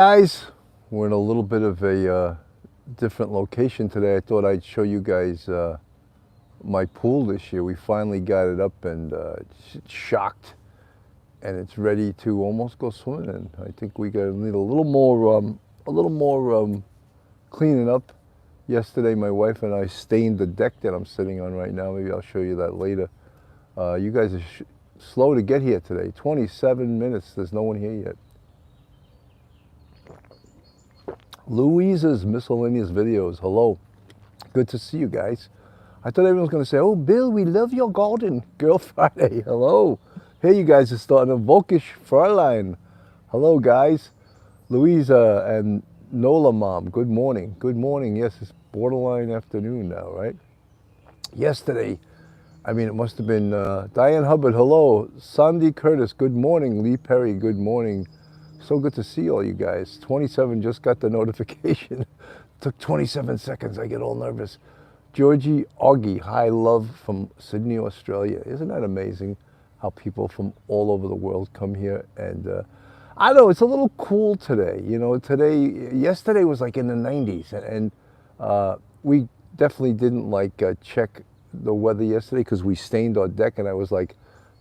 Guys, we're in a little bit of a different location today. I thought I'd show you guys my pool this year. We finally got it up and it's shocked, and it's ready to almost go swimming in. I think we need a little more cleaning up. Yesterday, my wife and I stained the deck that I'm sitting on right now. Maybe I'll show you that later. You guys are slow to get here today. 27 minutes. There's no one here yet. Louisa's Miscellaneous Videos. Hello. Good to see you guys. I thought everyone was going to say, oh, Bill, we love your garden. Girl Friday. Hello. Hey, you guys are starting a Volkish Fräulein. Hello, guys. Louisa and Nola Mom. Good morning. Good morning. Yes, it's borderline afternoon now, right? Yesterday, I mean, it must have been Diane Hubbard. Hello. Sandy Curtis. Good morning. Lee Perry. Good morning. So good to see all you guys. 27 just got the notification. Took 27 seconds. I get all nervous. Georgie Augie, hi, love from Sydney, Australia. Isn't that amazing how people from all over the world come here? And I know it's a little cool today. You know, yesterday was like in the 90s. And we definitely didn't check the weather yesterday because we stained our deck. And I was like,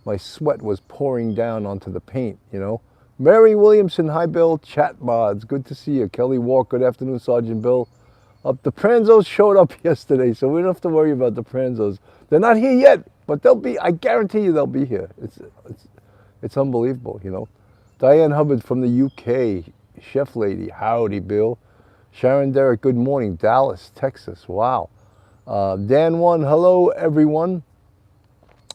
my sweat was pouring down onto the paint, you know. Mary Williamson, hi Bill, chat mods, good to see you. Kelly Walk, good afternoon, Sergeant Bill. The Pranzos showed up yesterday, so we don't have to worry about the Pranzos. They're not here yet, but they'll be, I guarantee you they'll be here. It's unbelievable, you know. Diane Hubbard from the UK, Chef Lady, howdy Bill. Sharon Derrick, good morning, Dallas, Texas, wow. Dan One, hello everyone.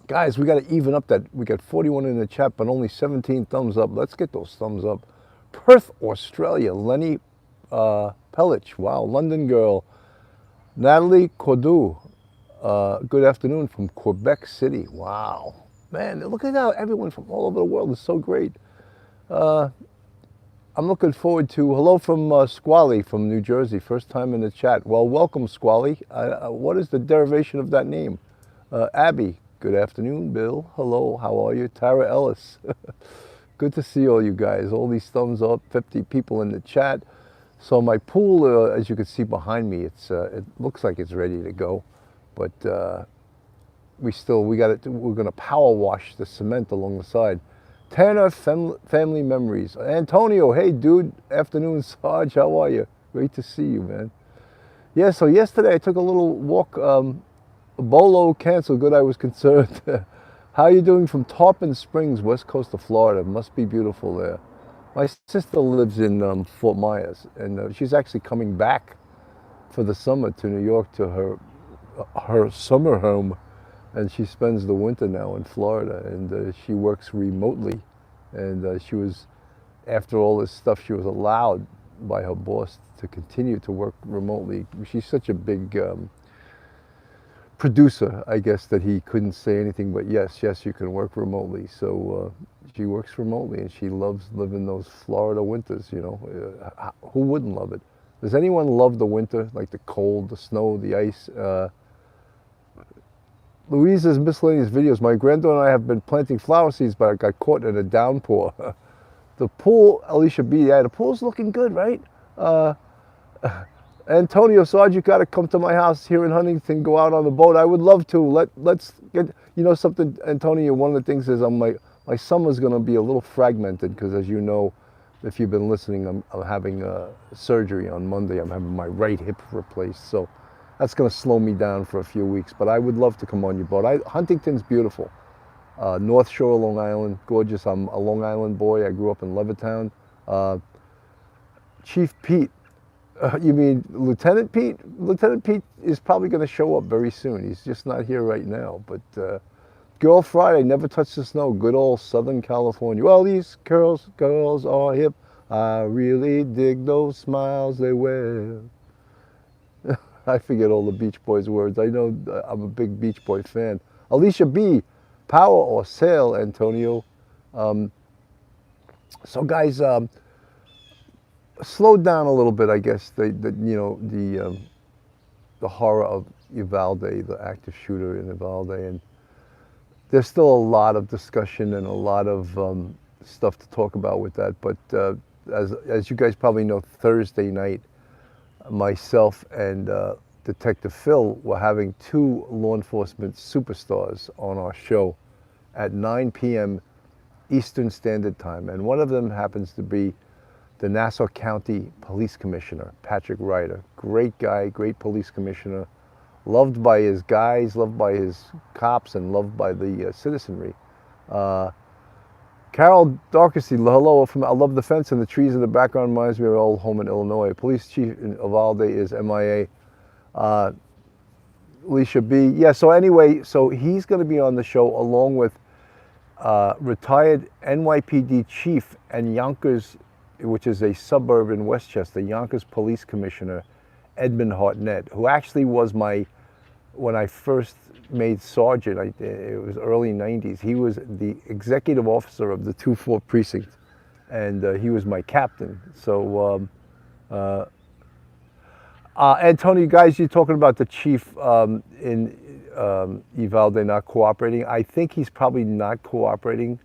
Guys, we got to even up that. We got 41 in the chat, but only 17 thumbs up. Let's get those thumbs up. Perth, Australia. Lenny Pellich. Wow. London girl. Natalie Cordu. Good afternoon from Quebec City. Wow. Man, look at how everyone from all over the world is so great. I'm looking forward to, hello from Squally from New Jersey. First time in the chat. Well, welcome, Squally. What is the derivation of that name? Abby. Good afternoon, Bill. Hello, how are you? Tara Ellis. Good to see all you guys. All these thumbs up, 50 people in the chat. So my pool, as you can see behind me, it looks like it's ready to go. But we're going to power wash the cement along the side. Tanner, family memories. Antonio, hey dude, afternoon, Sarge, how are you? Great to see you, man. Yeah, so yesterday I took a little walk. Bolo canceled. Good, I was concerned. How are you doing from Tarpon Springs, west coast of Florida? Must be beautiful there. My sister lives in Fort Myers, and she's actually coming back for the summer to New York to her summer home, and she spends the winter now in Florida, and she works remotely. And she was, after all this stuff, she was allowed by her boss to continue to work remotely. She's such a big producer, I guess, that he couldn't say anything but yes, you can work remotely. So she works remotely, and she loves living those Florida winters, you know. Who wouldn't love it? Does anyone love the winter, like the cold, the snow, the ice? Louisa's Miscellaneous Videos. My granddaughter and I have been planting flower seeds, but I got caught in a downpour. The pool, Alicia B, yeah, the pool's looking good, right? Antonio Sarge, you got to come to my house here in Huntington, go out on the boat. I would love to. Let's get, you know something, Antonio, one of the things is my summer's going to be a little fragmented because, as you know, if you've been listening, I'm having surgery on Monday. I'm having my right hip replaced. So that's going to slow me down for a few weeks. But I would love to come on your boat. Huntington's beautiful. North Shore of Long Island, gorgeous. I'm a Long Island boy. I grew up in Levittown. Chief Pete. You mean Lieutenant Pete? Lieutenant Pete is probably going to show up very soon. He's just not here right now. But Girl Friday, never touched the snow. Good old Southern California. Well, these girls are hip. I really dig those smiles they wear. I forget all the Beach Boys words. I know I'm a big Beach Boy fan. Alicia B, power or sail, Antonio. So guys, slowed down a little bit, I guess. The horror of Uvalde, the active shooter in Uvalde, and there's still a lot of discussion and a lot of stuff to talk about with that. But as you guys probably know, Thursday night, myself and Detective Phil were having two law enforcement superstars on our show at 9 p.m. Eastern Standard Time. And one of them happens to be the Nassau County Police Commissioner, Patrick Ryder. Great guy, great police commissioner, loved by his guys, loved by his cops, and loved by the citizenry. Carol Darkesty, hello from I Love the Fence, and the trees in the background reminds me of our old home in Illinois. Police Chief in Uvalde is MIA. Alicia B. Yeah, so anyway, so he's going to be on the show along with retired NYPD Chief and Yonkers, which is a suburb in Westchester, Yonkers Police Commissioner Edmund Hartnett, who actually was when I first made sergeant, it was early 90s, he was the executive officer of the 2-4 precinct, and he was my captain. So, and Tony, guys, you're talking about the chief in Uvalde not cooperating. I think he's probably not cooperating.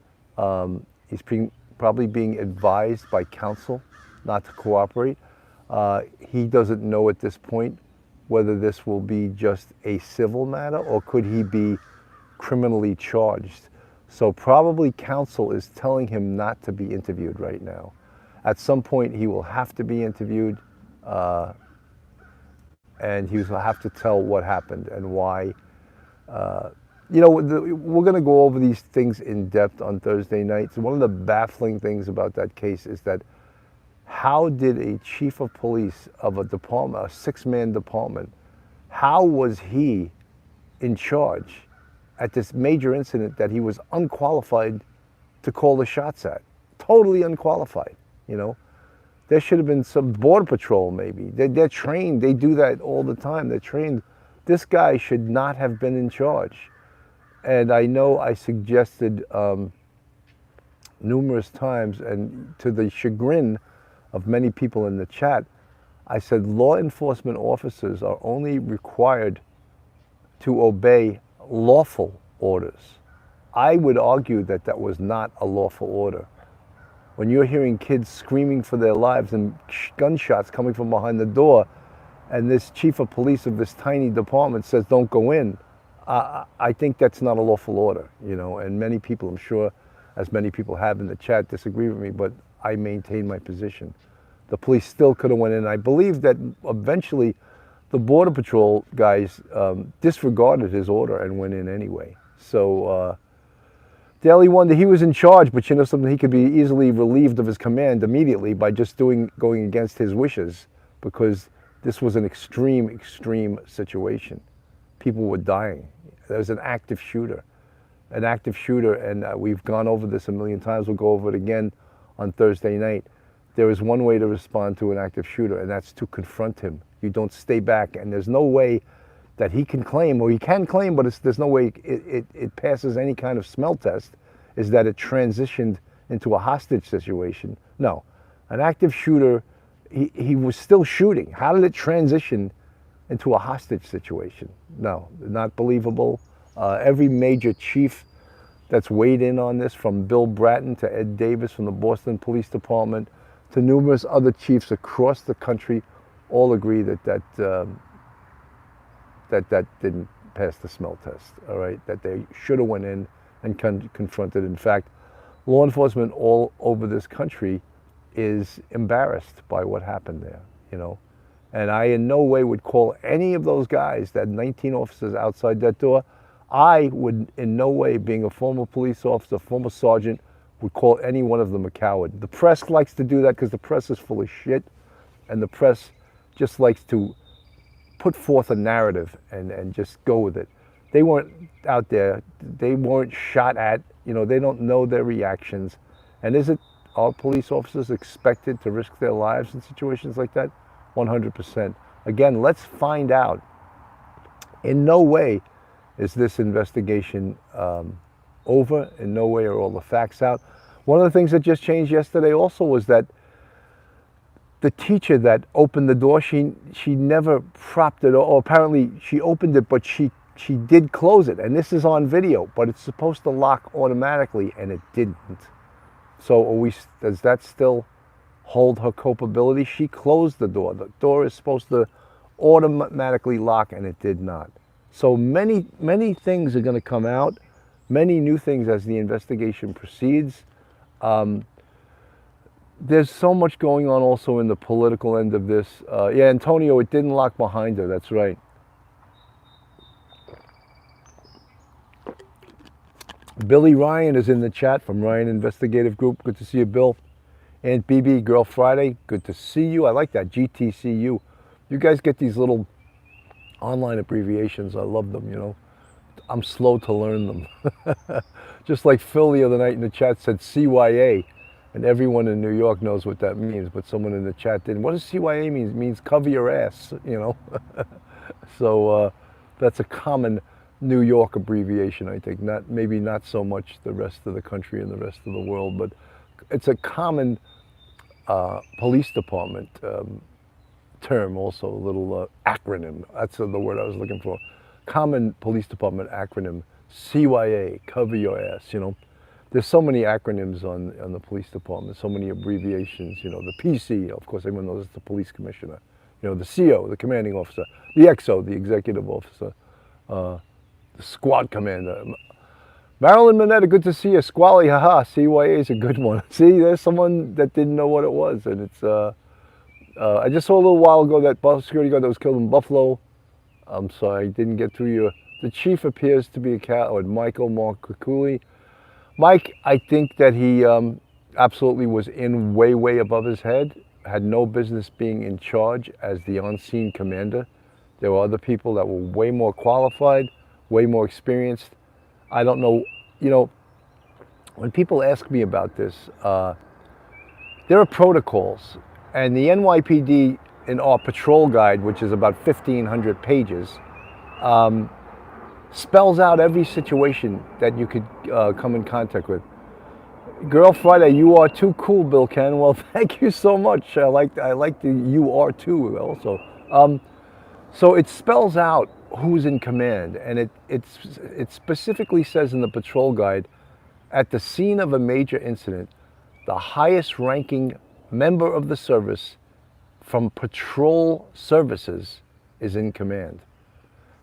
He's probably being advised by counsel not to cooperate. He doesn't know at this point whether this will be just a civil matter or could he be criminally charged. So probably counsel is telling him not to be interviewed right now. At some point he will have to be interviewed, and he will have to tell what happened and why. You know, we're going to go over these things in depth on Thursday nights. One of the baffling things about that case is that how did a chief of police of a department, a 6-man department, how was he in charge at this major incident that he was unqualified to call the shots at? Totally unqualified, you know? There should have been some border patrol maybe. They're trained, they do that all the time, they're trained. This guy should not have been in charge. And I know I suggested numerous times, and to the chagrin of many people in the chat, I said law enforcement officers are only required to obey lawful orders. I would argue that that was not a lawful order. When you're hearing kids screaming for their lives and gunshots coming from behind the door, and this chief of police of this tiny department says don't go in, I think that's not a lawful order, you know, and many people, I'm sure, as many people have in the chat, disagree with me, but I maintain my position. The police still could have went in. I believe that eventually the Border Patrol guys disregarded his order and went in anyway. So Daily Wonder, he was in charge, but you know something, he could be easily relieved of his command immediately by just going against his wishes, because this was an extreme situation. People were dying. There was an active shooter, and we've gone over this a million times. We'll go over it again on Thursday night. There is one way to respond to an active shooter, and that's to confront him. You don't stay back, and there's no way that he can claim, or he can claim, but there's no way it passes any kind of smell test, is that it transitioned into a hostage situation. No, an active shooter, he was still shooting. How did it transition into a hostage situation? No, not believable. Every major chief that's weighed in on this, from Bill Bratton to Ed Davis from the Boston Police Department to numerous other chiefs across the country, all agree that didn't pass the smell test, all right? That they should have went in and confronted. In fact, law enforcement all over this country is embarrassed by what happened there, you know? And I in no way would call any of those guys, that 19 officers outside that door, I would in no way, being a former police officer, former sergeant, would call any one of them a coward. The press likes to do that because the press is full of shit, and the press just likes to put forth a narrative and just go with it. They weren't out there, they weren't shot at, you know, they don't know their reactions. And is it our police officers expected to risk their lives in situations like that? 100%. Again, let's find out. In no way is this investigation over. In no way are all the facts out. One of the things that just changed yesterday also was that the teacher that opened the door, she never propped it, or apparently she opened it, but she did close it. And this is on video, but it's supposed to lock automatically, and it didn't. So does that still hold her culpability. She closed the door. The door is supposed to automatically lock, and it did not. So many things are going to come out, many new things as the investigation proceeds. There's so much going on also in the political end of this. Yeah, Antonio, it didn't lock behind her. That's right. Billy Ryan is in the chat from Ryan Investigative Group. Good to see you, Bill. Aunt BB, Girl Friday, good to see you. I like that, GTCU. You guys get these little online abbreviations. I love them, you know. I'm slow to learn them. Just like Phil the other night in the chat said CYA, and everyone in New York knows what that means, but someone in the chat didn't. What does CYA mean? It means cover your ass, you know. So that's a common New York abbreviation, I think. Maybe not so much the rest of the country and the rest of the world, but it's a common police department term, also a little acronym. That's the word I was looking for. Common police department acronym, CYA, cover your ass, you know. There's so many acronyms on the police department, so many abbreviations, you know, the PC, of course everyone knows it's the police commissioner, you know, the CO, the commanding officer, the XO, the executive officer, the squad commander. Marilyn Manetta, good to see you. Squally, haha, CYA is a good one. See, there's someone that didn't know what it was, and it's, I just saw a little while ago that security guard that was killed in Buffalo. I'm sorry, I didn't get through your, the chief appears to be a coward, Michael Mark Kukuli. Mike, I think that he absolutely was in way above his head, had no business being in charge as the on-scene commander. There were other people that were way more qualified, way more experienced. I don't know, you know, when people ask me about this, there are protocols, and the NYPD in our patrol guide, which is about 1,500 pages, spells out every situation that you could come in contact with. Girl Friday, you are too cool, Bill Ken. Well, thank you so much. I like the you are too also. So it spells out who's in command, and it specifically says in the patrol guide, at the scene of a major incident, the highest ranking member of the service from patrol services is in command.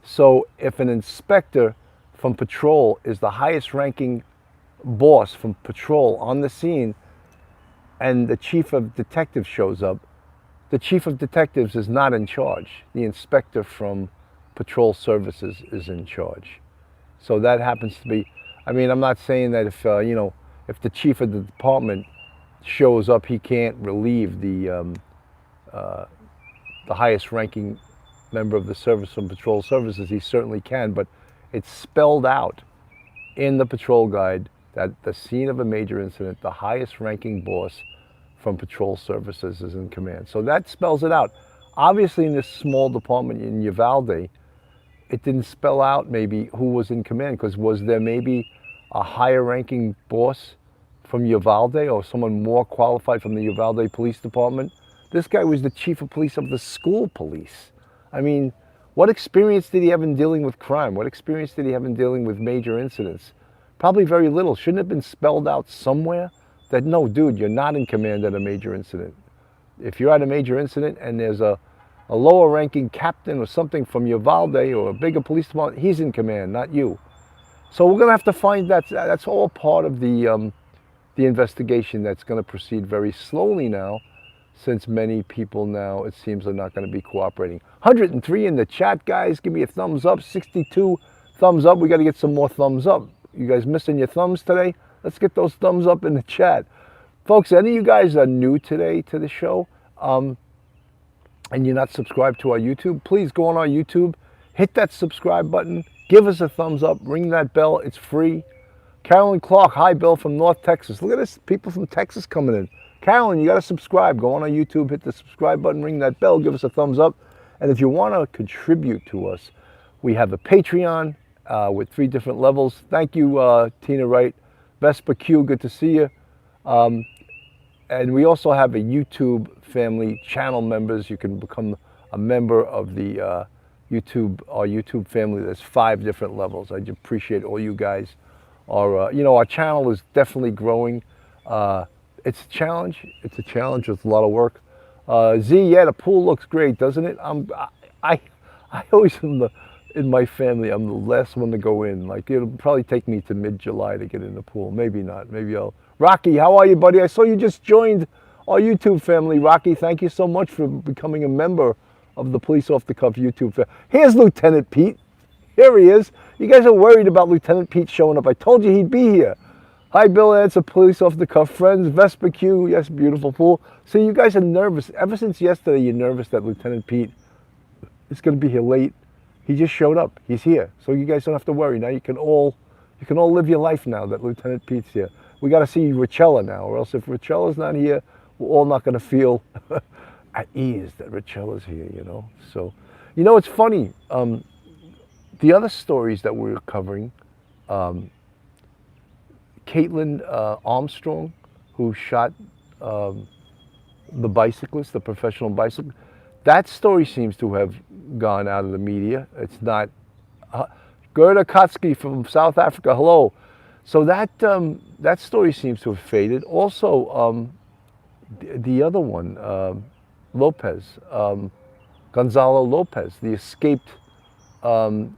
So if an inspector from patrol is the highest ranking boss from patrol on the scene, and the chief of detectives shows up, the chief of detectives is not in charge. The inspector from patrol services is in charge. So that happens to be, I mean, I'm not saying that if, you know, if the chief of the department shows up, he can't relieve the highest ranking member of the service from patrol services. He certainly can, but it's spelled out in the patrol guide that the scene of a major incident, the highest ranking boss from patrol services is in command. So that spells it out. Obviously in this small department in Uvalde, it didn't spell out maybe who was in command, because was there maybe a higher ranking boss from Uvalde or someone more qualified from the Uvalde Police Department? This guy was the chief of police of the school police. I mean, what experience did he have in dealing with crime? What experience did he have in dealing with major incidents? Probably very little. Shouldn't it have been spelled out somewhere that, no, dude, you're not in command at a major incident. If you're at a major incident and there's a lower ranking captain or something from Uvalde or a bigger police department, he's in command, not you. So we're going to have to find that. That's all part of the investigation that's going to proceed very slowly now, since many people now, it seems, are not going to be cooperating. 103 in the chat, guys. Give me a thumbs up. 62 thumbs up. We got to get some more thumbs up. You guys missing your thumbs today? Let's get those thumbs up in the chat. Folks, any of you guys are new today to the show, and you're not subscribed to our YouTube, please go on our YouTube, hit that subscribe button, give us a thumbs up, ring that bell. It's free. Carolyn Clark, hi, Bill, from North Texas. Look at this, people from Texas coming in. Carolyn, you got to subscribe. Go on our YouTube, hit the subscribe button, ring that bell, give us a thumbs up. And if you want to contribute to us, we have a Patreon with 3 different levels. Thank you, Tina Wright. Vespa Q, good to see you. And we also have a YouTube family channel members. You can become a member of the our YouTube family. There's 5 different levels. I appreciate all you guys. Our channel is definitely growing. It's a challenge. It's a challenge. It's a lot of work. Z, yeah, the pool looks great, doesn't it? I, I always in my family, I'm the last one to go in. Like it'll probably take me to mid-July to get in the pool. Maybe not. Maybe I'll. Rocky, how are you, buddy? I saw you just joined our YouTube family. Rocky, thank you so much for becoming a member of the Police Off the Cuff YouTube family. Here's Lieutenant Pete. Here he is. You guys are worried about Lieutenant Pete showing up. I told you he'd be here. Hi, Bill. It's a Police Off the Cuff friends. Vespa Q. Yes, beautiful pool. See, you guys are nervous. Ever since yesterday, you're nervous that Lieutenant Pete is going to be here late. He just showed up. He's here. So you guys don't have to worry. Now you can all live your life now that Lieutenant Pete's here. We got to see Richella now, or else if Richella's not here, we're all not going to feel at ease that Richella's here, you know. So, you know, it's funny. The other stories that we're covering, Caitlin Armstrong, who shot the bicyclist, the professional bicyclist, that story seems to have gone out of the media. It's not. Gerda Kotsky from South Africa, hello. So that that story seems to have faded. Also, the other one, Lopez, Gonzalo Lopez, the escaped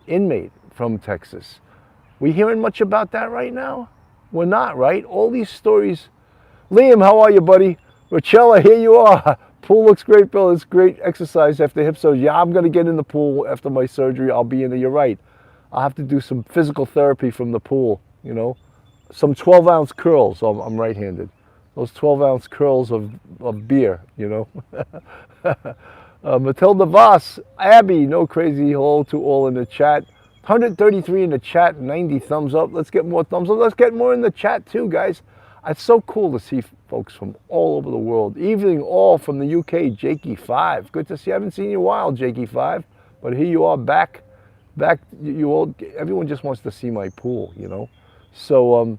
inmate from Texas. We hearing much about that right now? We're not, right? All these stories. Liam, how are you, buddy? Richella, here you are. Pool looks great, Bill. It's great exercise after hip surgery. Yeah, I'm going to get in the pool after my surgery. I'll be in there. You're right. I'll have to do some physical therapy from the pool, you know. Some 12-ounce curls. I'm right-handed. Those 12-ounce curls of beer, you know. Matilda Voss, Abby, no crazy hello to all in the chat. 133 in the chat, 90 thumbs up. Let's get more thumbs up. Let's get more in the chat too, guys. It's so cool to see folks from all over the world. Evening all from the UK, Jakey5. Good to see you. I haven't seen you in a while, Jakey5. But here you are back. You all, everyone just wants to see my pool, you know. So,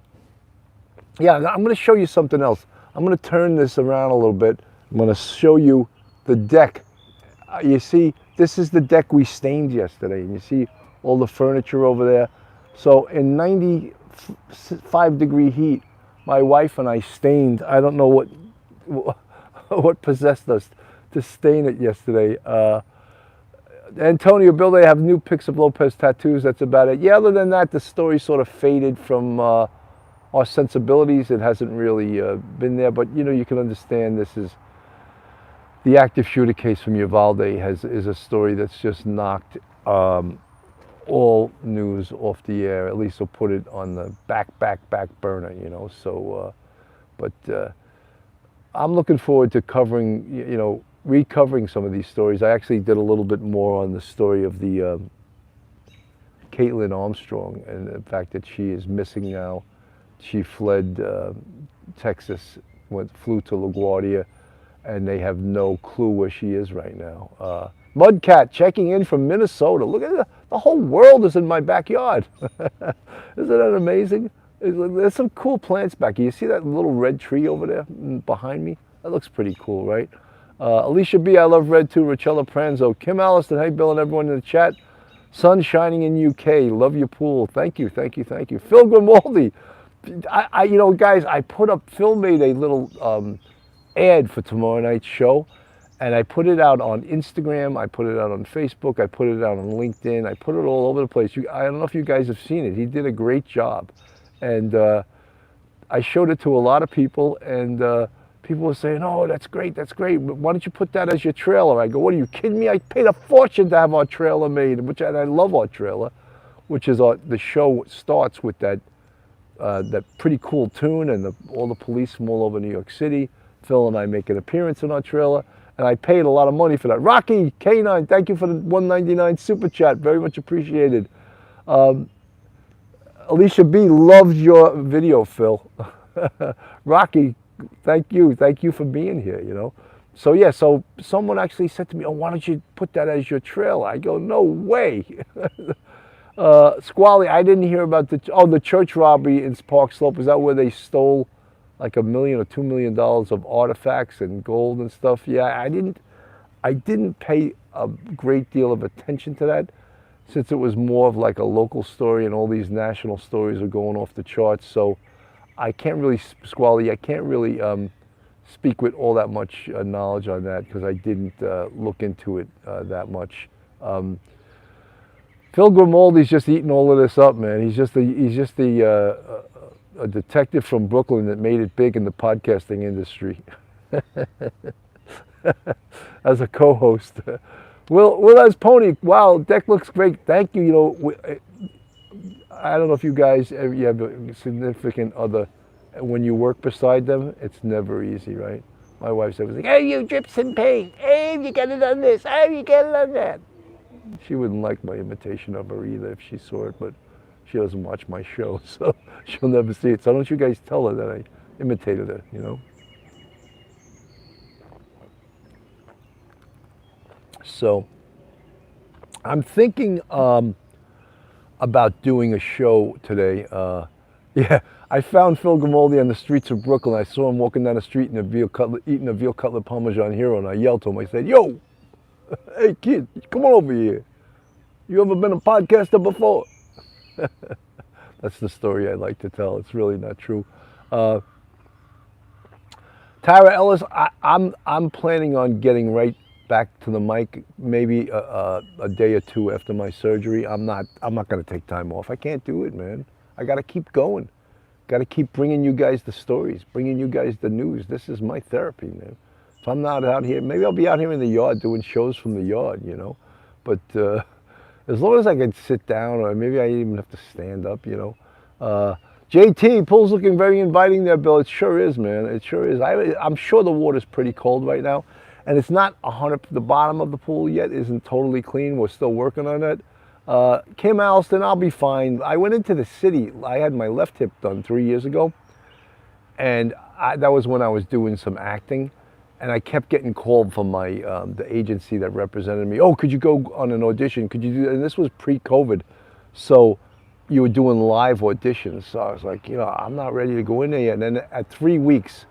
yeah, I'm going to show you something else. I'm going to turn this around a little bit. I'm going to show you the deck. You see, this is the deck we stained yesterday. And you see all the furniture over there. So in 95-degree heat, my wife and I stained. I don't know what possessed us to stain it yesterday. Antonio, Bill, they have new pics of Lopez tattoos. That's about it. Yeah, other than that, the story sort of faded from our sensibilities. It hasn't really been there. But, you know, you can understand this is the active shooter case from Uvalde is a story that's just knocked all news off the air. At least we'll put it on the back burner, you know. So, but I'm looking forward to covering, you know, recovering some of these stories. I actually did a little bit more on the story of the Caitlin Armstrong and the fact that she is missing now. She fled Texas, flew to LaGuardia, and they have no clue where she is right now. Mudcat checking in from Minnesota. Look at the whole world is in my backyard. Isn't that amazing? There's some cool plants back here. You see that little red tree over there behind me? That looks pretty cool, right? Alicia B, I love red too. Richella Pranzo. Kim Allison, hey Bill and everyone in the chat. Sun shining in UK. Love your pool. Thank you. Phil Grimaldi. You know, guys, Phil made a little ad for tomorrow night's show. And I put it out on Instagram, I put it out on Facebook, I put it out on LinkedIn, I put it all over the place. I don't know if you guys have seen it. He did a great job. And I showed it to a lot of people, and people were saying, oh, that's great, but why don't you put that as your trailer? I go, what, are you kidding me? I paid a fortune to have our trailer made, and I love our trailer, which is the show starts with that pretty cool tune and all the police from all over New York City. Phil and I make an appearance in our trailer. And I paid a lot of money for that. Rocky K9, thank you for the $1.99 super chat. Very much appreciated. Alicia B loves your video, Phil. Rocky, thank you. Thank you for being here, you know. So yeah, so someone actually said to me, oh, why don't you put that as your trailer? I go, no way. Squally, I didn't hear about the church robbery in Park Slope. Is that where they stole like $1 million or $2 million of artifacts and gold and stuff? Yeah, I didn't pay a great deal of attention to that, since it was more of like a local story and all these national stories are going off the charts. So I can't really, Squally, I can't really speak with all that much knowledge on that because I didn't look into it that much. Phil Grimaldi's just eating all of this up, man. He's just a detective from Brooklyn that made it big in the podcasting industry as a co-host. Will as Pony, wow, deck looks great. Thank you. You know, I don't know if you guys you have a significant other. When you work beside them, it's never easy, right? My wife's always like, "Hey, you drips in paint. Hey, you get it on this. Hey, you get it on that." She wouldn't like my imitation of her either if she saw it, but she doesn't watch my show, so she'll never see it. So don't you guys tell her that I imitated her, you know? So I'm thinking about doing a show today. Yeah, I found Phil Grimaldi on the streets of Brooklyn. I saw him walking down the street in a veal cutlet, eating a veal cutlet Parmesan hero, and I yelled to him. I said, "Yo, hey kid, come on over here. You ever been a podcaster before?" That's the story I like to tell. It's really not true. Tyra Ellis, I'm planning on getting right back to the mic maybe a day or two after my surgery. I'm not going to take time off. I can't do it, man. I got to keep going. Got to keep bringing you guys the stories, bringing you guys the news. This is my therapy, man. If I'm not out here, maybe I'll be out here in the yard doing shows from the yard, you know. But as long as I can sit down, or maybe I even have to stand up, you know. JT, pool's looking very inviting there, Bill. It sure is, man. It sure is. I'm sure the water's pretty cold right now. And it's not 100, the bottom of the pool yet isn't totally clean. We're still working on it. Kim Alston, I'll be fine. I went into the city. I had my left hip done 3 years ago. And that was when I was doing some acting. And I kept getting called from my the agency that represented me. "Oh, could you go on an audition? Could you do?" And this was pre-COVID. So you were doing live auditions. So I was like, you know, I'm not ready to go in there yet. And then at 3 weeks,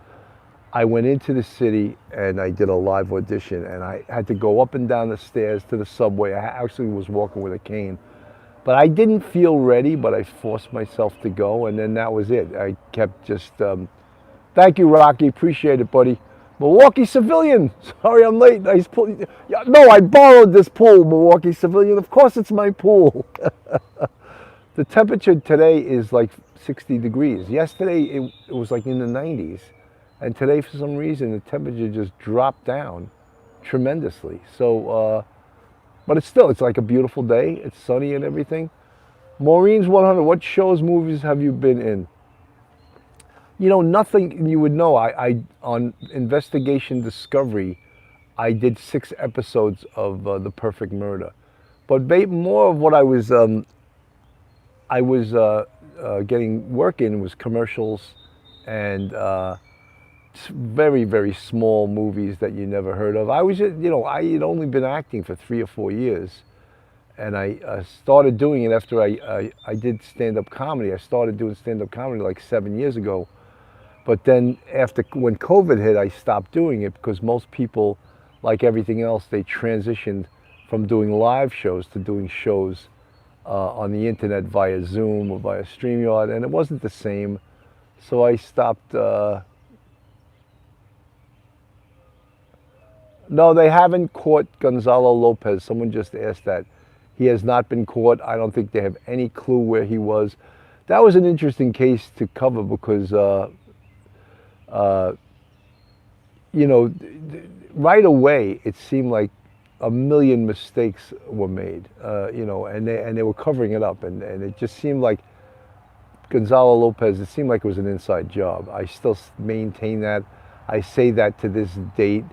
I went into the city and I did a live audition, and I had to go up and down the stairs to the subway. I actually was walking with a cane, but I didn't feel ready, but I forced myself to go, and then that was it. I kept just, thank you, Rocky, appreciate it, buddy. Milwaukee Civilian, sorry I'm late. Nice pool. No, I borrowed this pool, Milwaukee Civilian. Of course it's my pool. The temperature today is like 60 degrees. Yesterday it was like in the 90s. And today, for some reason, the temperature just dropped down tremendously. So, but it's like a beautiful day. It's sunny and everything. Maureen's 100, what shows, movies have you been in? You know, nothing you would know. I on Investigation Discovery, I did 6 episodes of The Perfect Murder. But more of what I was getting work in was commercials and very, very small movies that you never heard of. I was, you know, I had only been acting for 3 or 4 years, and I started doing it after I did stand-up comedy. I started doing stand-up comedy like 7 years ago, but then when COVID hit, I stopped doing it because most people, like everything else, they transitioned from doing live shows to doing shows on the internet via Zoom or via StreamYard, and it wasn't the same, so I stopped. No, they haven't caught Gonzalo Lopez. Someone just asked that. He has not been caught. I don't think they have any clue where he was. That was an interesting case to cover because, you know, right away it seemed like a million mistakes were made, you know, and they were covering it up, and it just seemed like Gonzalo Lopez, it seemed like it was an inside job. I still maintain that. I say that to this date.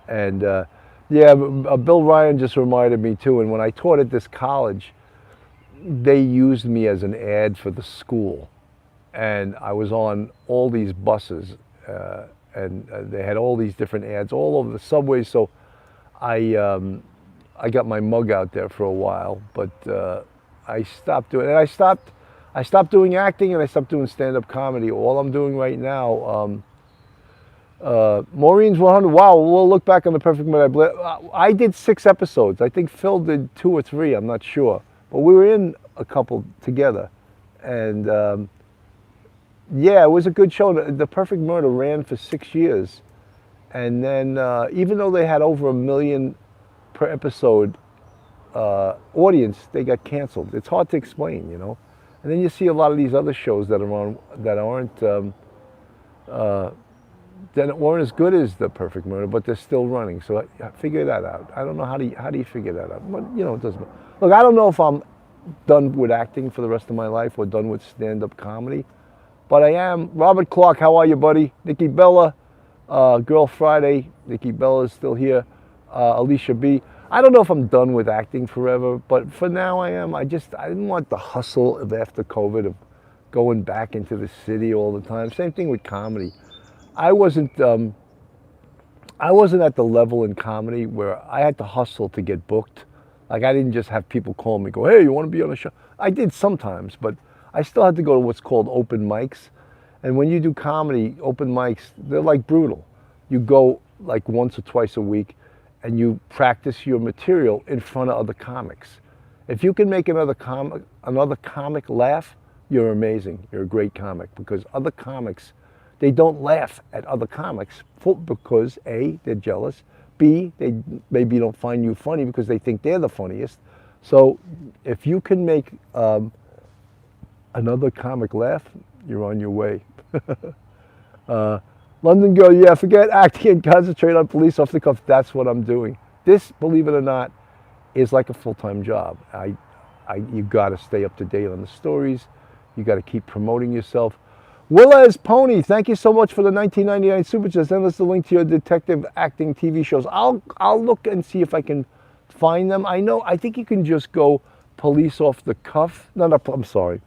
And yeah, Bill Ryan just reminded me too, and when I taught at this college, they used me as an ad for the school. And I was on all these buses, and they had all these different ads all over the subways, so I got my mug out there for a while, but I stopped doing it. And I stopped doing acting, and I stopped doing stand-up comedy. All I'm doing right now, Maureen's 100. Wow, we'll look back on The Perfect Murder. I did 6 episodes. I think Phil did 2 or 3. I'm not sure, but we were in a couple together, and yeah, it was a good show. The Perfect Murder ran for 6 years, And then even though they had over 1 million per episode audience, they got canceled. It's hard to explain, you know. And then you see a lot of these other shows that are on that weren't as good as The Perfect Murder, but they're still running. So figure that out. I don't know how do you figure that out. But you know, it doesn't. Look, I don't know if I'm done with acting for the rest of my life or done with stand-up comedy, but I am. Robert Clark, how are you, buddy? Nikki Bella, Girl Friday. Nikki Bella is still here. Alicia B. I don't know if I'm done with acting forever, but for now I am. I didn't want the hustle of after COVID of going back into the city all the time. Same thing with comedy. I wasn't at the level in comedy where I had to hustle to get booked. Like I didn't just have people call me, go, hey, you want to be on a show? I did sometimes, but I still had to go to what's called open mics. And when you do comedy, open mics, they're like brutal. You go like once or twice a week and you practice your material in front of other comics. If you can make another comic laugh, you're amazing. You're a great comic, because other comics, they don't laugh at other comics because A, they're jealous, B, they maybe don't find you funny because they think they're the funniest. So if you can make another comic laugh, you're on your way. London Girl, yeah, forget acting and concentrate on police off the cuff. That's what I'm doing. This, believe it or not, is like a full-time job. You got to stay up to date on the stories. You got to keep promoting yourself. Willez Pony, thank you so much for the 1999 super chat. Send us the link to your detective acting TV shows. I'll look and see if I can find them. I think you can just go police off the cuff. No, I'm sorry.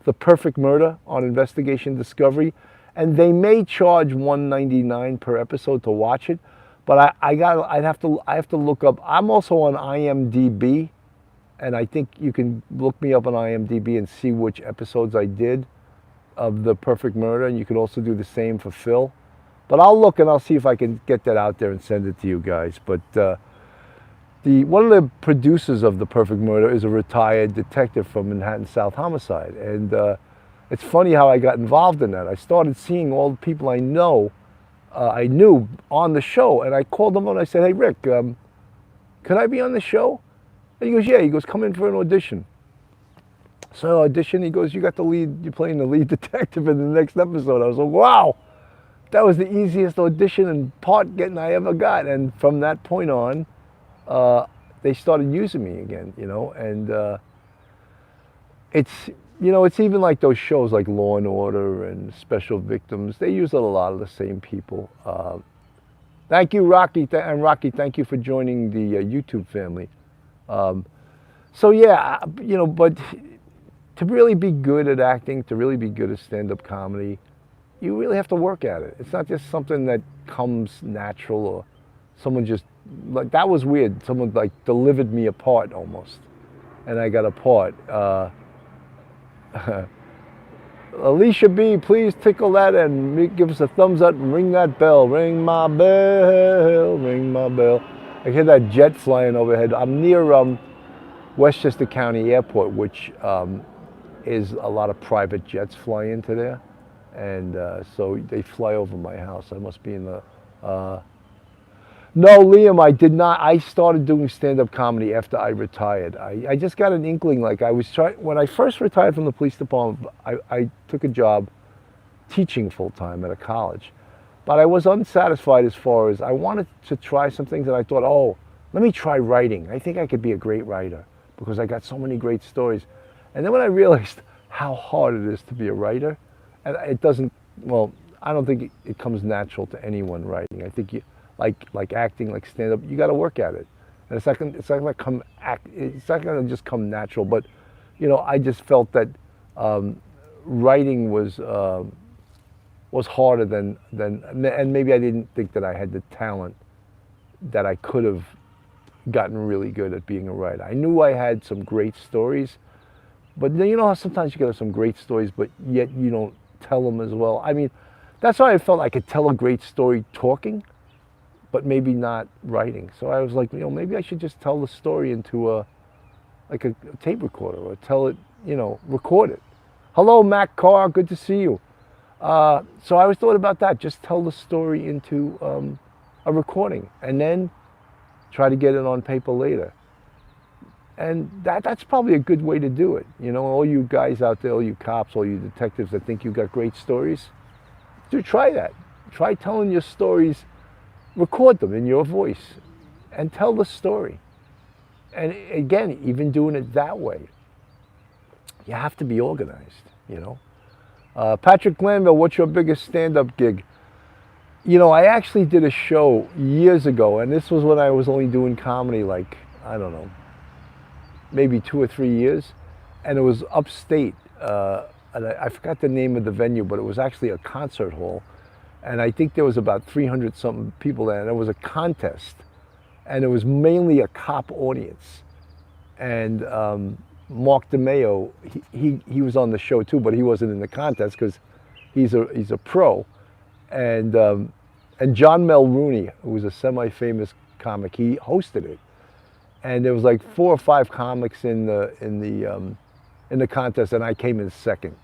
The Perfect Murder on Investigation Discovery, and they may charge $1.99 per episode to watch it, but I have to look up. I'm also on IMDb, and I think you can look me up on IMDb and see which episodes I did of The Perfect Murder, and you can also do the same for Phil. But I'll look and I'll see if I can get that out there and send it to you guys. But one of the producers of The Perfect Murder is a retired detective from Manhattan South Homicide, and it's funny how I got involved in that. I started seeing all the people I knew on the show, and I called them up and I said, hey Rick, can I be on the show? And he goes, yeah. He goes, come in for an audition. So I auditioned. He goes, you're playing the lead detective in the next episode. I was like, wow, that was the easiest audition and part getting I ever got. And from that point on, they started using me again, you know. And it's even like those shows like Law and Order and Special Victims. They use a lot of the same people. Thank you, Rocky. And Rocky, thank you for joining the YouTube family. So yeah, you know, but to really be good at acting, to really be good at stand-up comedy, you really have to work at it. It's not just something that comes natural, or someone just, like, that was weird. Someone like delivered me a part almost, and I got a part. Alicia B, please tickle that and give us a thumbs up and ring that bell. Ring my bell, ring my bell. I hear that jet flying overhead. I'm near Westchester County Airport, which is a lot of private jets fly into there, and so they fly over my house. I must be in the no, Liam, I did not. I started doing stand-up comedy after I retired. I just got an inkling. Like, when I first retired from the police department, I took a job teaching full-time at a college, but I was unsatisfied as far as I wanted to try some things, and I thought, oh, let me try writing. I think I could be a great writer because I got so many great stories. And then when I realized how hard it is to be a writer, and it doesn't, well, I don't think it comes natural to anyone writing. I think you, like acting, like stand-up, you got to work at it. And it's not going to just come natural. But, you know, I just felt that writing was harder than, and maybe I didn't think that I had the talent that I could have gotten really good at being a writer. I knew I had some great stories, but you know how sometimes you get some great stories, but yet you don't tell them as well. I mean, that's why I felt I could tell a great story talking, but maybe not writing. So I was like, you know, maybe I should just tell the story into a tape recorder, or tell it, you know, record it. Hello, Mac Carr, good to see you. So I always thought about that, just tell the story into a recording and then try to get it on paper later. And that's probably a good way to do it. You know, all you guys out there, all you cops, all you detectives that think you got great stories, do try that. Try telling your stories, record them in your voice, and tell the story. And again, even doing it that way, you have to be organized, you know. Patrick Glanville, what's your biggest stand-up gig? You know, I actually did a show years ago, and this was when I was only doing comedy like, I don't know, maybe 2 or 3 years, and it was upstate. And I forgot the name of the venue, but it was actually a concert hall, and I think there was about 300 something people there, and it was a contest, and it was mainly a cop audience. And Mark DeMeo, he was on the show too, but he wasn't in the contest because he's a pro. And John Mulrooney, who was a semi-famous comic, he hosted it. And there was like 4 or 5 comics in the contest, and I came in second.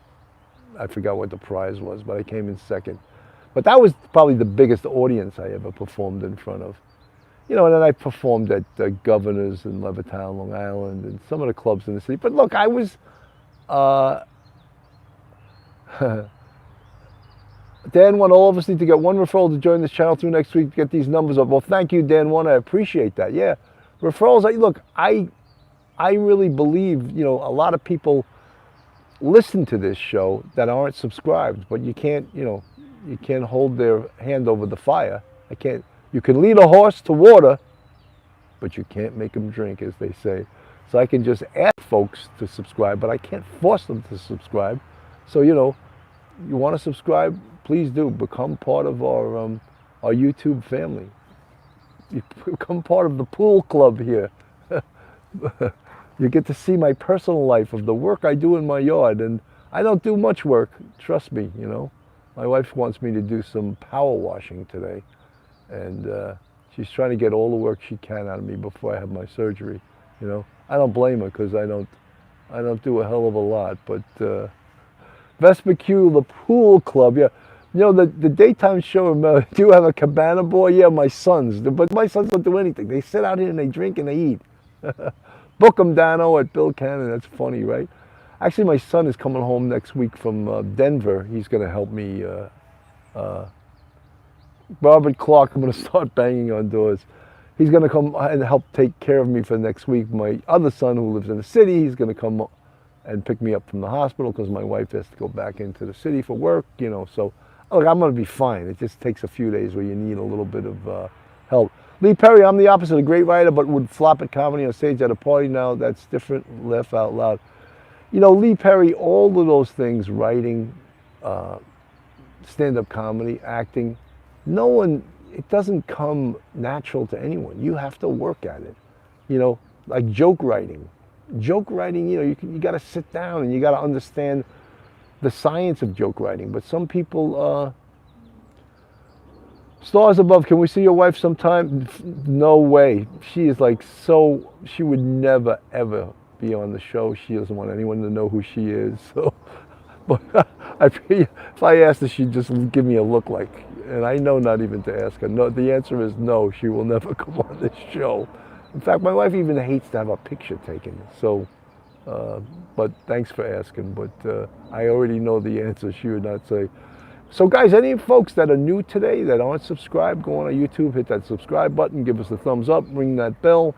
I forgot what the prize was, but I came in second. But that was probably the biggest audience I ever performed in front of. You know, and then I performed at Governor's in Levittown, Long Island, and some of the clubs in the city. But look, I was, Dan One, all of us need to get 1 referral to join this channel through next week to get these numbers up. Well, thank you, Dan One. I appreciate that. Yeah. Referrals, look, I really believe, you know, a lot of people listen to this show that aren't subscribed, but you can't, you know, you can't hold their hand over the fire. You can lead a horse to water, but you can't make them drink, as they say. So I can just ask folks to subscribe, but I can't force them to subscribe. So, you know, you want to subscribe, please do. Become part of our YouTube family. You become part of the pool club here. You get to see my personal life of the work I do in my yard, and I don't do much work, trust me, you know. My wife wants me to do some power washing today, and she's trying to get all the work she can out of me before I have my surgery, you know. I don't blame her because I don't do a hell of a lot, but Vespercue, the pool club, yeah. You know, the daytime show, do you have a cabana boy? Yeah, my sons. But my sons don't do anything. They sit out here and they drink and they eat. Book them, Dano, at Bill Cannon. That's funny, right? Actually, my son is coming home next week from Denver. He's going to help me. Robert Clark, I'm going to start banging on doors. He's going to come and help take care of me for next week. My other son, who lives in the city, he's going to come and pick me up from the hospital because my wife has to go back into the city for work, you know, so... Look, I'm going to be fine. It just takes a few days where you need a little bit of help. Lee Perry, I'm the opposite, a great writer, but would flop at comedy on stage at a party now. That's different. Laugh out loud. You know, Lee Perry, all of those things, writing, stand-up comedy, acting, it doesn't come natural to anyone. You have to work at it. You know, like joke writing. Joke writing, you know, you got to sit down and you got to understand the science of joke writing, but some people, stars above, can we see your wife sometime? No way. She is like she would never ever be on the show. She doesn't want anyone to know who she is. So, but if I asked her, she'd just give me a look like, and I know not even to ask her. No, the answer is no, she will never come on this show. In fact, my wife even hates to have a picture taken, so. But thanks for asking, but I already know the answer. She would not say. So guys, any folks that are new today that aren't subscribed, go on our YouTube, hit that subscribe button, give us a thumbs up, ring that bell.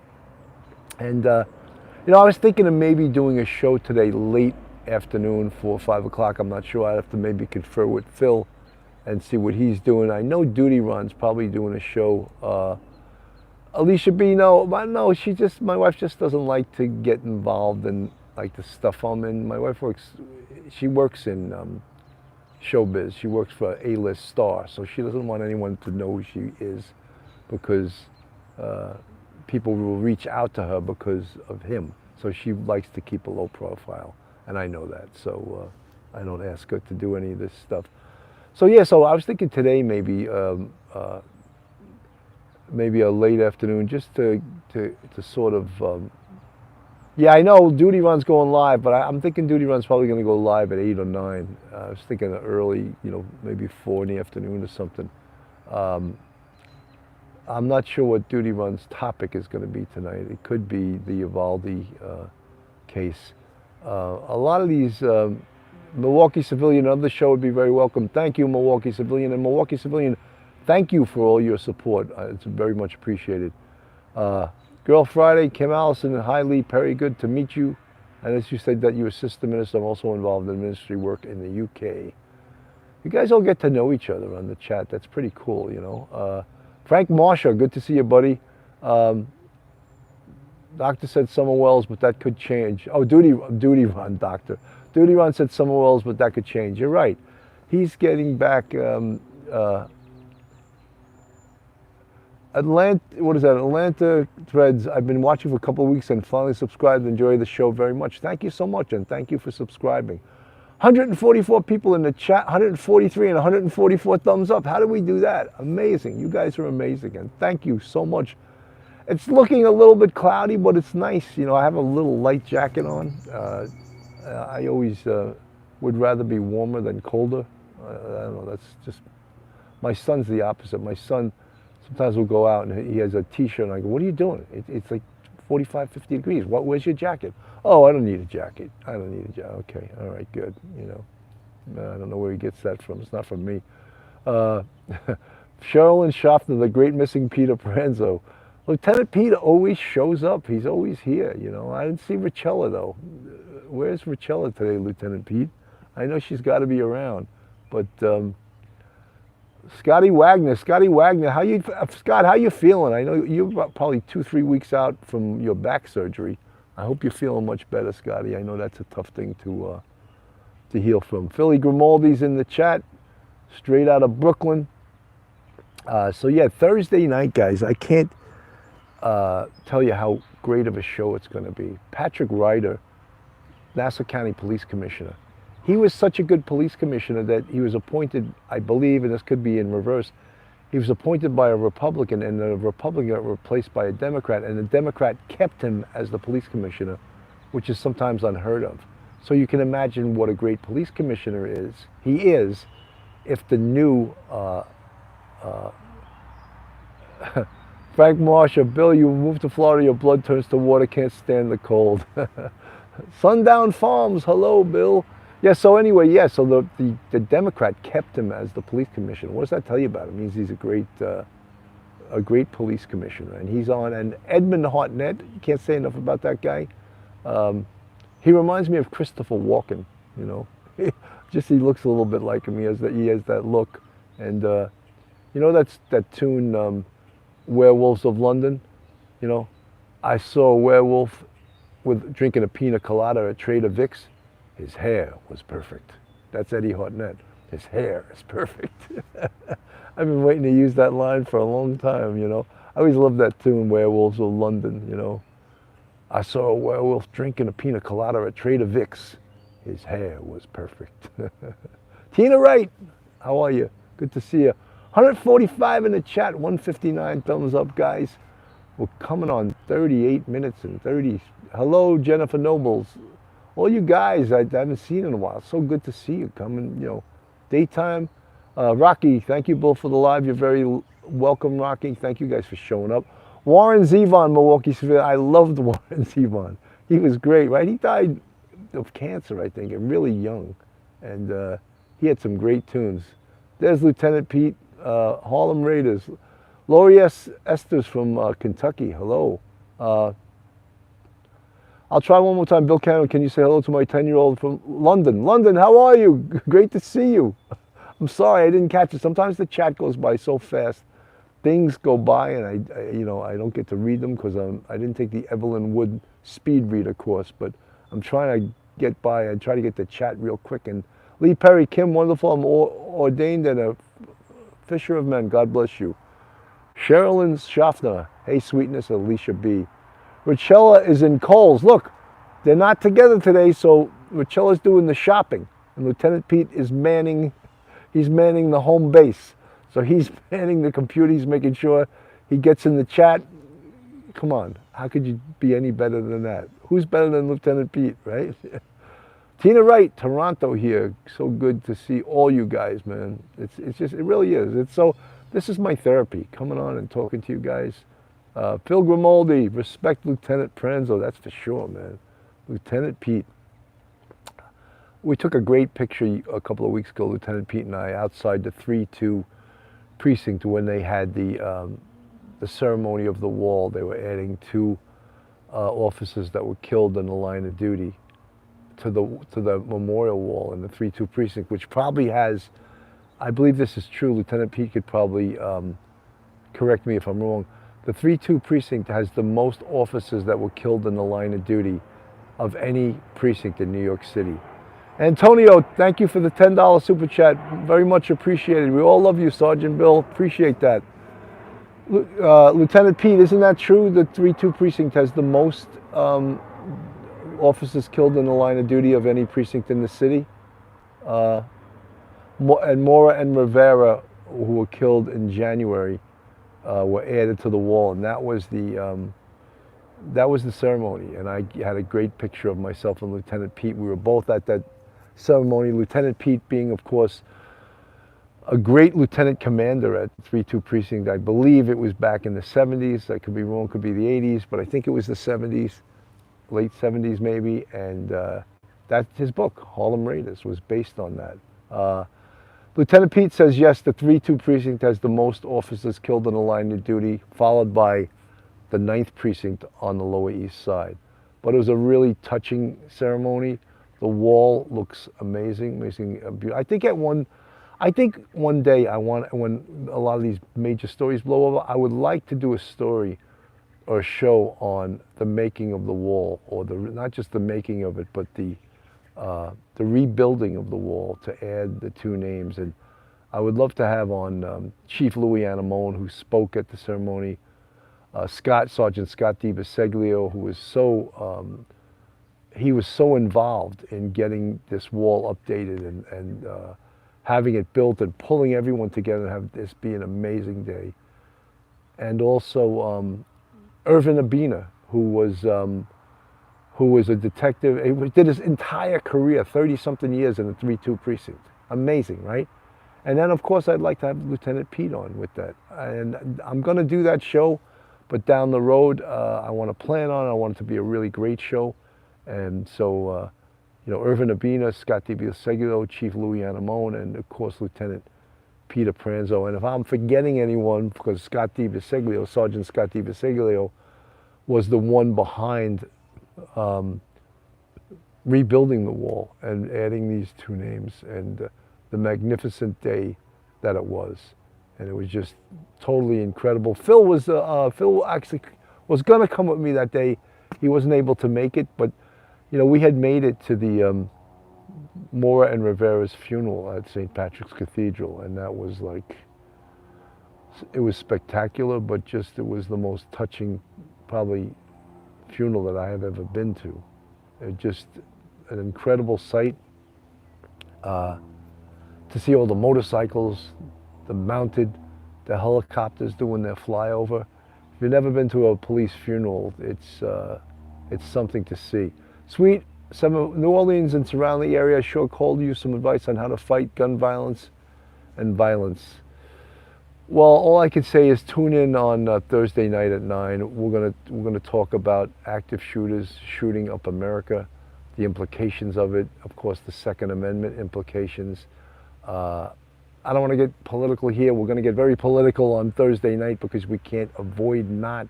And, you know, I was thinking of maybe doing a show today late afternoon, 4 or 5 o'clock. I'm not sure. I'd have to maybe confer with Phil and see what he's doing. I know Duty Run's probably doing a show. Alicia B, no, my wife just doesn't like to get involved in like the stuff I'm in. My wife works in showbiz. She works for an A-list star, so she doesn't want anyone to know who she is because people will reach out to her because of him. So she likes to keep a low profile, and I know that. So I don't ask her to do any of this stuff. So yeah, so I was thinking today maybe maybe a late afternoon, just to sort of, yeah, I know Duty Run's going live, but I'm thinking Duty Run's probably going to go live at 8 or 9. I was thinking early, you know, maybe 4 in the afternoon or something. I'm not sure what Duty Run's topic is going to be tonight. It could be the Uvalde case. A lot of these Milwaukee Civilian on the show would be very welcome. Thank you, Milwaukee Civilian. And Milwaukee Civilian, thank you for all your support. It's very much appreciated. Girl Friday, Kim Allison, and hi Lee Perry, good to meet you. And as you said that you assist the minister, I'm also involved in ministry work in the UK. You guys all get to know each other on the chat. That's pretty cool, you know. Frank Marsha, good to see you, buddy. Doctor said Summer Wells, but that could change. Oh, Duty Run, Doctor. Duty Run said Summer Wells, but that could change. You're right. He's getting back. Atlanta Threads. I've been watching for a couple of weeks and finally subscribed. Enjoy the show very much. Thank you so much, and thank you for subscribing. 144 people in the chat, 143 and 144 thumbs up. How do we do that? Amazing. You guys are amazing, and thank you so much. It's looking a little bit cloudy, but it's nice. You know, I have a little light jacket on. I always would rather be warmer than colder. I don't know, that's just, my son's the opposite. My son sometimes will go out and he has a t-shirt and I go, what are you doing? It's like 45, 50 degrees. Where's your jacket? Oh, I don't need a jacket. I don't need a jacket. Okay, all right, good. You know, I don't know where he gets that from. It's not from me. Sherilyn Schaffner, the great missing Peter Pranzo. Lieutenant Peter always shows up. He's always here, you know. I didn't see Richella, though. Where's Richella today, Lieutenant Pete? I know she's got to be around. But Scotty Wagner, Scott, how you feeling? I know you're probably 2-3 weeks out from your back surgery. I hope you're feeling much better, Scotty. I know that's a tough thing to heal from. Philly Grimaldi's in the chat, straight out of Brooklyn. So yeah, Thursday night, guys. I can't tell you how great of a show it's going to be. Patrick Ryder, Nassau County Police Commissioner. He was such a good police commissioner that he was appointed, I believe, and this could be in reverse, he was appointed by a Republican, and the Republican got replaced by a Democrat, and the Democrat kept him as the police commissioner, which is sometimes unheard of. So you can imagine what a great police commissioner he is, if the new Frank Marsha, Bill, you moved to Florida, your blood turns to water, can't stand the cold. Sundown Farms, hello, Bill. Yeah, so anyway, yeah, so the Democrat kept him as the police commissioner. What does that tell you about him? It means he's a great police commissioner. And he's on, and Edmund Hartnett, you can't say enough about that guy. He reminds me of Christopher Walken, you know. Just he looks a little bit like him. He has that look. And you know that tune, Werewolves of London? You know, I saw a werewolf drinking a pina colada at Trader Vic's. His hair was perfect. That's Eddie Hartnett. His hair is perfect. I've been waiting to use that line for a long time, you know. I always loved that tune, Werewolves of London, you know. I saw a werewolf drinking a pina colada at Trader Vic's. His hair was perfect. Tina Wright, how are you? Good to see you. 145 in the chat, 159 thumbs up, guys. We're coming on 38 minutes and 30. Hello, Jennifer Nobles. All you guys I haven't seen in a while. So good to see you coming, you know, daytime. Rocky, thank you both for the live. You're very welcome, Rocky. Thank you guys for showing up. Warren Zevon, Milwaukee Civilian. I loved Warren Zevon. He was great, right? He died of cancer, I think, and really young. And he had some great tunes. There's Lieutenant Pete, Harlem Raiders. Lori Esther's from Kentucky. Hello. I'll try one more time. Bill Cannon, can you say hello to my 10-year-old from London? London, how are you? Great to see you. I'm sorry I didn't catch it. Sometimes the chat goes by so fast. Things go by and I don't get to read them because I didn't take the Evelyn Wood speed reader course, but I'm trying to get by and try to get the chat real quick. And Lee Perry, Kim, wonderful. I'm ordained and a fisher of men. God bless you. Sherilyn Schaffner, hey sweetness, Alicia B. Richella is in Coles. Look, they're not together today, so Richella's doing the shopping. And Lieutenant Pete is manning the home base. So he's manning the computer, he's making sure he gets in the chat. Come on, how could you be any better than that? Who's better than Lieutenant Pete, right? Tina Wright, Toronto here. So good to see all you guys, man. It's just, it really is. It's so, This is my therapy, coming on and talking to you guys. Phil Grimaldi, respect Lieutenant Pranzo, that's for sure, man. Lieutenant Pete. We took a great picture a couple of weeks ago, Lieutenant Pete and I, outside the 3-2 precinct when they had the ceremony of the wall. They were adding 2 officers that were killed in the line of duty to the memorial wall in the 3-2 precinct, which probably has, I believe this is true, Lieutenant Pete could probably correct me if I'm wrong, the 3-2 precinct has the most officers that were killed in the line of duty of any precinct in New York City. Antonio, thank you for the $10 super chat. Very much appreciated. We all love you, Sergeant Bill. Appreciate that. Lieutenant Pete, isn't that true? The 3-2 precinct has the most officers killed in the line of duty of any precinct in the city. And Mora and Rivera, who were killed in January, were added to the wall, and that was the ceremony. And I had a great picture of myself and Lieutenant Pete. We were both at that ceremony. Lieutenant Pete being, of course, a great lieutenant commander at 3-2 precinct. I believe it was back in the 70s. I could be wrong, could be the 80s, but I think it was the 70s, late 70s maybe. And that his book, Harlem Raiders, was based on that. Lieutenant Pete says, yes, the 3-2 precinct has the most officers killed in the line of duty, followed by the 9th precinct on the Lower East Side. But it was a really touching ceremony. The wall looks amazing, amazing. I think one day when a lot of these major stories blow over, I would like to do a story or a show on the making of the wall, or not just the making of it, but the rebuilding of the wall to add the 2 names. And I would love to have on Chief Louis Anamone, who spoke at the ceremony, Sergeant Scott DiBaseglio, who was so involved in getting this wall updated and having it built and pulling everyone together and have this be an amazing day. And also Irvin Abina, who was a detective. He did his entire career, 30-something years in the 3-2 precinct. Amazing, right? And then, of course, I'd like to have Lieutenant Pete on with that. And I'm going to do that show, but down the road, I want to plan on it. I want it to be a really great show. And so, Irvin Abina, Scott DiBaseglio, Chief Louis Anamone, and, of course, Lieutenant Peter Pranzo. And if I'm forgetting anyone, because Scott DiBaseglio, Sergeant Scott DiBaseglio, was the one behind rebuilding the wall and adding these 2 names, and the magnificent day that it was. And it was just totally incredible. Phil actually was going to come with me that day. He wasn't able to make it, but we had made it to the Mora and Rivera's funeral at St. Patrick's Cathedral, and that was it was spectacular, but it was the most touching, probably, funeral that I have ever been to. Just an incredible sight to see all the motorcycles, the helicopters doing their flyover. If you've never been to a police funeral, it's something to see. Sweet, some of New Orleans and surrounding area sure called you some advice on how to fight gun violence and violence. Well, all I can say is tune in on Thursday night at 9. We're gonna talk about active shooters shooting up America, the implications of it, of course, the Second Amendment implications. I don't want to get political here. We're going to get very political on Thursday night because we can't avoid not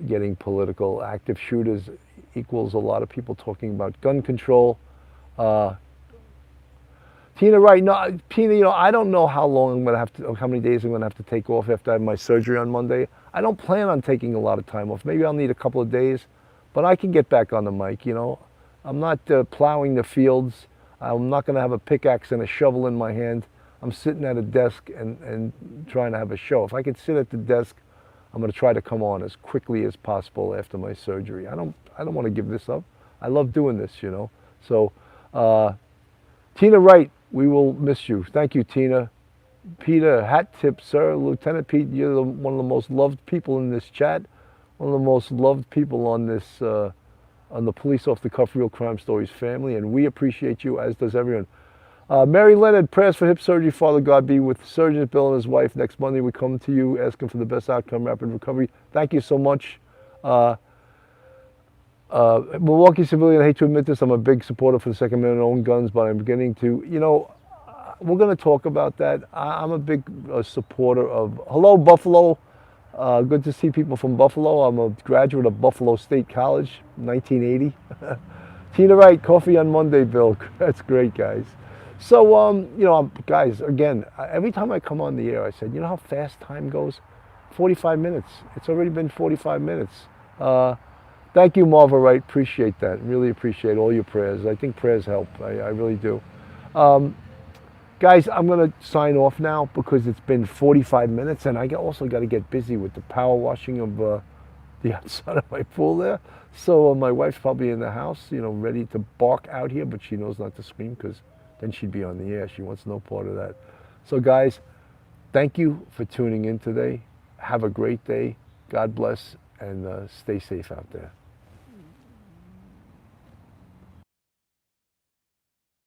getting political. Active shooters equals a lot of people talking about gun control. Tina, right? No, Tina, I don't know how many days I'm gonna have to take off after I have my surgery on Monday. I don't plan on taking a lot of time off. Maybe I'll need a couple of days, but I can get back on the mic. I'm not plowing the fields. I'm not gonna have a pickaxe and a shovel in my hand. I'm sitting at a desk and trying to have a show. If I can sit at the desk, I'm gonna try to come on as quickly as possible after my surgery. I don't want to give this up. I love doing this, So, Tina Wright, we will miss you. Thank you, Tina. Peter, hat tip, sir. Lieutenant Pete, you're one of the most loved people in this chat. One of the most loved people on this, on the Police Off the Cuff Real Crime Stories family, and we appreciate you, as does everyone. Mary Leonard, prayers for hip surgery. Father God be with surgeon Bill and his wife. Next Monday we come to you asking for the best outcome, rapid recovery. Thank you so much. Milwaukee civilian, I hate to admit this, I'm a big supporter for the Second Amendment, own guns, but I'm beginning to, we're going to talk about that. I'm a big supporter of, hello Buffalo, good to see people from Buffalo. I'm a graduate of Buffalo State College, 1980. Tina Wright, coffee on Monday, Bill. That's great, guys. So, guys, again, every time I come on the air, I said, you know how fast time goes? 45 minutes. It's already been 45 minutes. Thank you, Marva Wright. Appreciate that. Really appreciate all your prayers. I think prayers help. I really do. Guys, I'm going to sign off now because it's been 45 minutes, and I also got to get busy with the power washing of the outside of my pool there. So my wife's probably in the house, ready to bark out here, but she knows not to scream because then she'd be on the air. She wants no part of that. So guys, thank you for tuning in today. Have a great day. God bless, and stay safe out there.